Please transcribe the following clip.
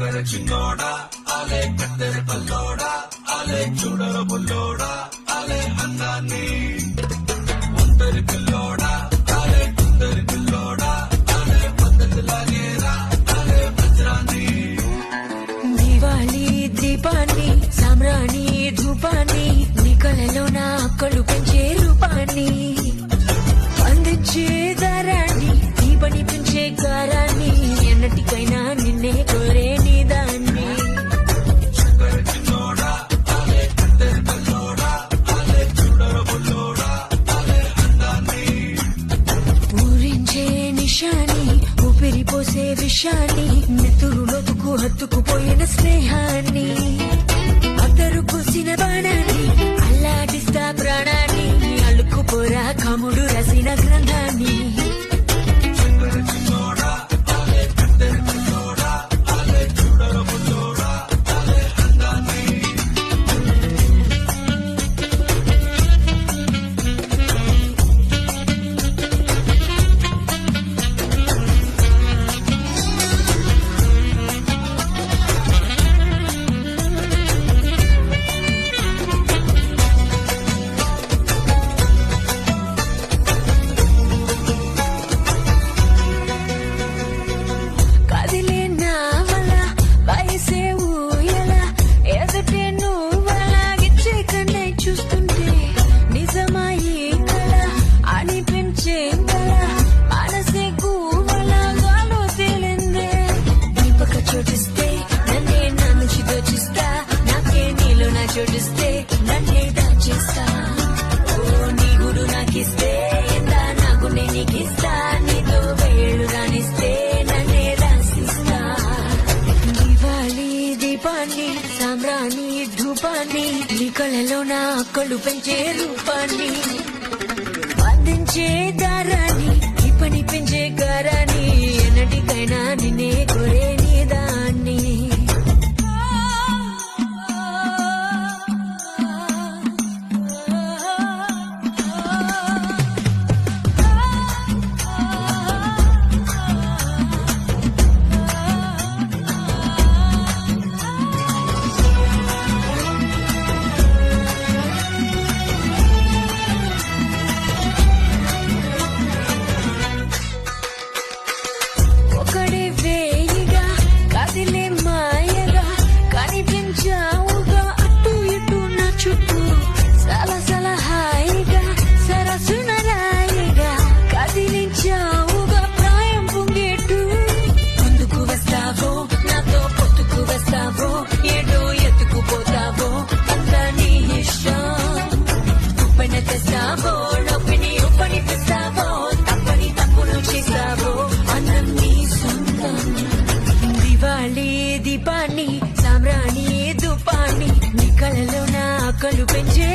చక్కర చిన్నోడా అలే కత్తెర కల్లోడా అలే చూడర బుల్లోడా అలే అందాన్ని ఒంటరి పిల్లోడా అలే కుందరి పిల్లోడా అలే పద్ధతి లాగేరా అలే వజ్రాన్ని దివాళీ దీపాన్ని సామ్రాణి ధూపాన్ని నీ కలలో నా అక్కలు పెంచే రూపాన్ని అందించే దారాన్ని దీపని పెంచే గారాన్ని ఎన్నటికైనా నిన్నే కోరే నీ దాన్ని చక్కర చిన్నోడా అలే కత్తెర కల్లోడా అలే చూడర బుల్లోడా అలే అందాన్ని ఊరించే నిషాని ఊపిరి పోసే విషాన్ని నెత్తురులోతుకు హత్తుకుపోయిన స్నేహాన్ని అద్దరు పూసిన బాణాన్ని అల్లాడిస్తా ప్రాణాన్ని అల్లుకుపోరా కముడు రసిన గ్రంథాన్ని చక్కర చిన్నోడా అలే కత్తెర కల్లోడా అలే చూడర బుల్లోడా అలే అందాన్ని కదిలే నావల వయసే ఊయల ఎదుటే నువ్వలాగిచ్చే కన్నే చూస్తుంటే నిజమాయి కళ అనిపించే కళ మనసే కూవలాగాలో తేలిందే దీపక చోటిస్తే నన్నే నా నుంచి దోచిస్తా నాకే నీలో నా చోటిస్తే నన్నే దాచేస్తా ఓ నీ గుడు నాకిస్తే ఎందా నాకు నీకిస్తా నీతో వేళ్ళు రానిస్తే నన్నే రాసిస్తా దివాళీ దీపాన్ని సామ్రాణి ధూపాన్ని నీ కళలో నా అక్కలు పెంచే రూపాన్ని అందించే దారాన్ని దీపని పెంచే గారాన్ని ఎన్నటికైనా నిన్నే కోరే నీ దాన్ని ఒకడే వేయిగా కదిలే మాయగా కనిపించావుగా అటు ఇటు నా చుట్టూ సలసల హాయిగా సరసున రాయిగా కదిలించావుగా ప్రాయం పొంగేటు ముందుకు వస్తావో నాతో పొత్తుకు వస్తావో ఏడో ఎత్తుకుపోతావో అంతా నీ ఇష్టం ఉప్పన తెస్తావో నొప్పిని ఉపనిపిస్తావో తప్పని తప్పులు చేస్తావో అన్నం నీ సొంతం దివాళీ దీపాన్ని సామ్రాణి ధూపాన్ని నీ కళలో నా అక్కలు పెంచే